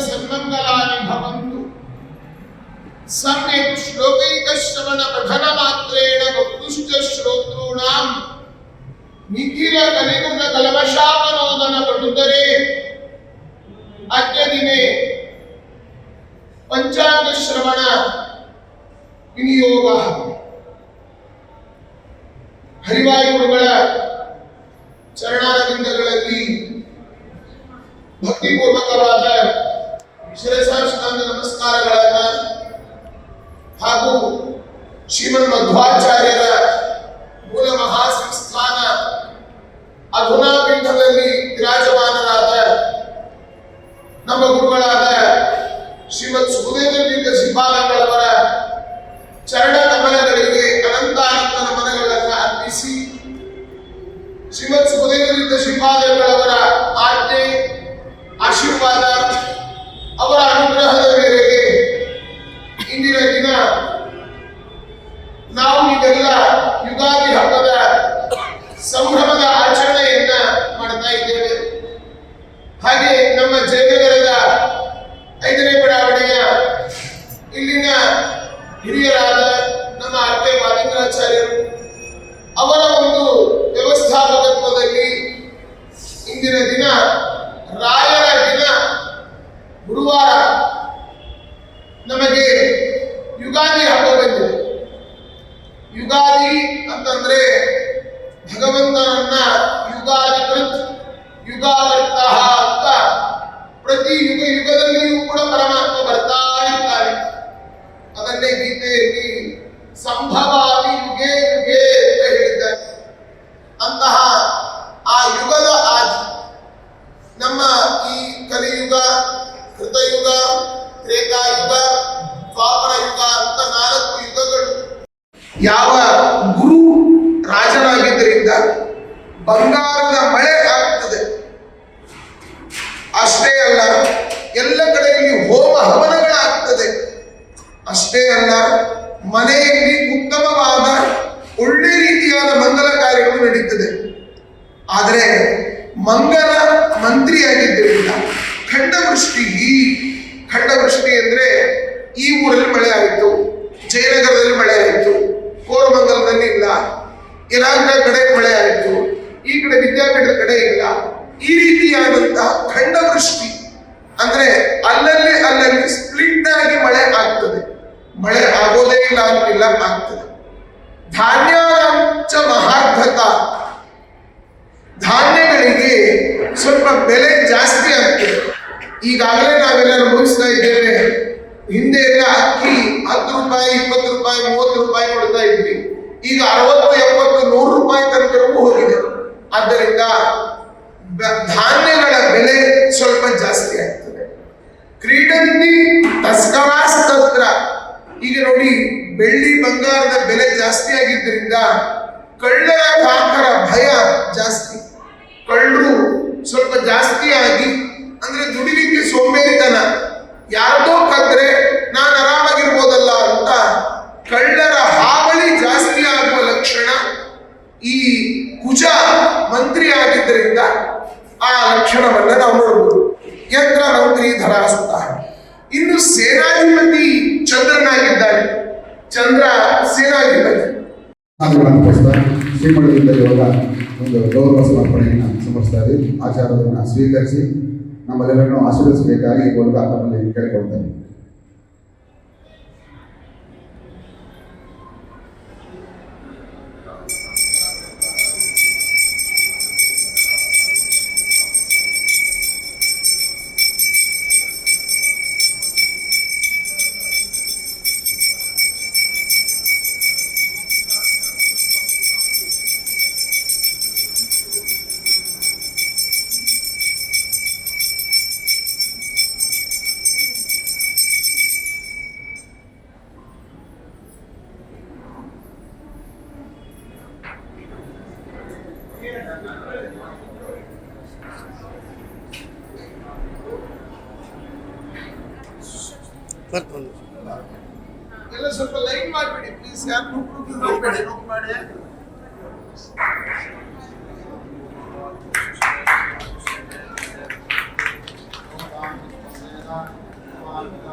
ಸನ್ಮಂಗಲಾನಿ ಭವಂತು. ಸಮ್ಯಕ್ ಶ್ಲೋಕೈಕ ಶ್ರವಣ ಪಠನ ಮಾತ್ರೇಣ ವಕ್ತುಶ್ಚ ಶ್ರೋತॄಣಾಂ ನಿಖಿಲ ಕಲಿಯುಗ ಕಲಮಶಾಪನೋದನ ಪಟುತರೆ. ಅದ್ಯ ದಿನೇ ಪಂಚಾಂಗ ಶ್ರವಣ ವಿನಿಯೋಗ. ಹರಿವಾಯುಗಳ ಚರಣಾರವಿಂದಗಳಲ್ಲಿ ಭಕ್ತಿಪೂರ್ವಕವಾದ ಶಿರಸಾಷ್ಟಾಂಗ ನಮಸ್ಕಾರಗಳನ್ನ ಹಾಗೂ ಶ್ರೀಮನ್ ಮಧ್ವಾಚಾರ್ಯರ ಮೂಲ ಮಹಾಸಂಸ್ಥಾನ ಅಧುನಾಪೀಠದಲ್ಲಿ ವಿರಾಜಮಾನರಾದ ನಮ್ಮ ಗುರುಗಳಾದ ಶ್ರೀಮತ್ ಸುಖದೇಂದ್ರ ತೀರ್ಥ ಶ್ರೀಪಾದಂಗಳವರ ಚರಣ ಕಮಲಗಳಿಗೆ ಅನಂತಾನಂದ ನಮನಗಳನ್ನು ಅರ್ಪಿಸಿ, ಶ್ರೀಮತ್ ಸುಖದೇಂದ್ರ ತೀರ್ಥ ಶ್ರೀಪಾದಂಗಳವರ ಆಜ್ಞೆ ಆಶೀರ್ವಾದ ಅವರ ಅನುಗ್ರಹದ ಮೇರೆಗೆ ಇಂದಿನ ದಿನ ನಾವು ಇದೆಲ್ಲ ಯುಗಾದಿ ಹಬ್ಬದ ಸಂಭ್ರಮದ ಆಚರಣೆಯನ್ನ ಮಾಡ್ತಾ ಇದ್ದೇವೆ. ಹಾಗೆ ನಮ್ಮ ಜಯನಗರದ 5ನೇ ಬಡಾವಣೆಯ ಇಲ್ಲಿನ ಹಿರಿಯರಾದ ನಮ್ಮ ಅರ್ಕೆ ಬಾಲಿಂಗರಾಚಾರ್ಯರು ಅವರ ಒಂದು ವ್ಯವಸ್ಥಾಪಕತ್ವದಲ್ಲಿ ಇಂದಿನ ದಿನ ರಾಯರ ದಿನ ಗುರುವಾರ ನಮಗೆ ಯುಗಾದಿ ಹಬ್ಬ ಬಂದಿದೆ. ಯುಗಾದಿ ಅಂತಂದ್ರೆ ಭಗವಂತನನ್ನ ಯುಗಾಧಿಕೃತ್ ಯುಗಾವರ್ತ ಅಂತ ಪ್ರತಿ ಯುಗದಲ್ಲಿಯೂ ಕೂಡ ಪರಮಾತ್ಮ ಬರ್ತಾ ಇರ್ತಾನೆ. ಅದನ್ನೇ ಗೀತೆಯಲ್ಲಿ ಸಂಭವಾಮಿ ಯುಗೇ ಯುಗೇ ಅಂತ ಹೇಳಿದ್ದಾರೆ. ಅಂತಹ ಆ ಯುಗದ ಆದಿ ನಮ್ಮ ಈ ಕಲಿಯುಗ, ಕೃತಯುಗ, ತ್ರೇತಾಯುಗ, ದ್ವಾಪರ ಯುಗ ಅಂತ 4 ಯುಗಗಳು. ಯಾವ ಗುರು ರಾಜನಾಗಿದ್ದರಿಂದ ಬಂಗಾರದ ಮಳೆ ಆಗ್ತದೆ. ಅಷ್ಟೇ ಅಲ್ಲ, ಎಲ್ಲ ಕಡೆಯಲ್ಲಿ ಹೋಮ ಹವನಗಳಾಗ್ತದೆ. ಅಷ್ಟೇ ಅಲ್ಲ, ಮನೆಯಲ್ಲಿ ಉತ್ತಮವಾದ ಒಳ್ಳೆ ರೀತಿಯಾದ ಮಂಗಲ ಕಾರ್ಯಗಳು ನಡೀತದೆ. ಆದರೆ ಮಂಗಲ ಮಂತ್ರಿಯಾಗಿದ್ದರಿಂದ ಖಂಡವೃಷ್ಟಿ ಅಂದ್ರೆ ಈ ಊರಲ್ಲಿ ಮಳೆ ಆಯಿತು, ಜಯನಗರದಲ್ಲಿ ಮಳೆ ಆಯಿತು, ಕೋರಮಂಗಲದಲ್ಲಿ ಇಲ್ಲ, ಇಲಾಖ ಕಡೆ ಮಳೆ ಆಯಿತು, ಈ ಕಡೆ ವಿದ್ಯಾಪೀಠದ ಕಡೆ ಇಲ್ಲ. ಈ ರೀತಿಯಾದಂತಹ ಖಂಡವೃಷ್ಟಿ ಅಂದ್ರೆ ಅಲ್ಲಲ್ಲಿ ಸ್ಪ್ಲಿಟ್ ಆಗಿ ಮಳೆ ಆಗ್ತದೆ. ಮಳೆ ಆಗೋದೇ ಇಲ್ಲ ಅಂತಿಲ್ಲ, ಆಗ್ತದೆ. ಧಾನ್ಯಾಂಚ ಮಹಾರ್ಧತ, ಧಾನ್ಯಗಳಿಗೆ ಸ್ವಲ್ಪ ಬೆಲೆ ಜಾಸ್ತಿ ಆಗ್ತದೆ. ಈಗಾಗಲೇ ನಾವೆಲ್ಲ ಅನುಭವಿಸ್ತಾ ಇದ್ದೇವೆ. ಹಿಂದೆ ಎಲ್ಲ ಅಕ್ಕಿ 10 ರೂಪಾಯಿ, 20 ರೂಪಾಯಿ, 30 ರೂಪಾಯಿ ಕೊಡ್ತಾ ಇದ್ವಿ. ಈಗ 60, 70, 100 ರೂಪಾಯಿ ತನಕವೂ ಹೋಗಿದೆ. ಆದ್ದರಿಂದ ಧಾನ್ಯಗಳ ಬೆಲೆ ಸ್ವಲ್ಪ ಜಾಸ್ತಿ ಆಗ್ತದೆ. ಕ್ರೀಡಂತಿ ತಸ್ಕರಾಸ್ತತ್ರ, ಈಗ ನೋಡಿ ಬೆಳ್ಳಿ ಬಂಗಾರದ ಬೆಲೆ ಜಾಸ್ತಿ ಆಗಿದ್ದರಿಂದ ಕಳ್ಳರ ಕಾಕರ ಭಯ ಜಾಸ್ತಿ. ಕಳ್ಳರು ಸ್ವಲ್ಪ ಜಾಸ್ತಿ ಆಗಿ, ಅಂದ್ರೆ ದುಡಿಲಿಕ್ಕೆ ಸೋಂಬೇರಿತನ. ಯಾರದೋ ಕದ್ರೆ ನಾನು ಆರಾಮಾಗಿರ್ಬೋದಲ್ಲ ಅಂತ ಕಳ್ಳರ ಹಾವಳಿ ಜಾಸ್ತಿ ಆಗುವ ಲಕ್ಷಣ ಈ ಕುಜ ಮಂತ್ರಿ ಆಗಿದ್ದರಿಂದ ಆ ಲಕ್ಷಣವನ್ನ ನಾವು ನೋಡಬಹುದು. ಯಂತ್ರ ಮಂತ್ರಿ ಧರಾಸುತ್ತ. ಇನ್ನು ಸೇನಾಧಿಪತಿ ಚಂದ್ರನಾಗಿದ್ದಾನೆ. ಚಂದ್ರ ಸೇನಾಧಿಪತಿ. ಶ್ರೀಮಠದಿಂದ ಇವಾಗ ಒಂದು ಗೌರವ ಸಮರ್ಪಣೆಯನ್ನು ಸಮರ್ಪಿಸ್ತಾ ಇದ್ದೀವಿ. ಆಚಾರವನ್ನು ಸ್ವೀಕರಿಸಿ ನಮ್ಮೆಲ್ಲರನ್ನು ಆಶೀರ್ವದಿಸಬೇಕಾಗಿ ಈ ಮೂಲಕ ತಮ್ಮಲ್ಲಿ ಕೇಳಿಕೊಳ್ತೇನೆ. ಎಲ್ಲ ಸ್ವಲ್ಪ ಲೈನ್ ಮಾಡಬೇಡಿ ಪ್ಲೀಸ್. ಯಾರು ಹೋಗಬೇಡಿ. ಸ್ವಾಮಿನಾರಾಯಣ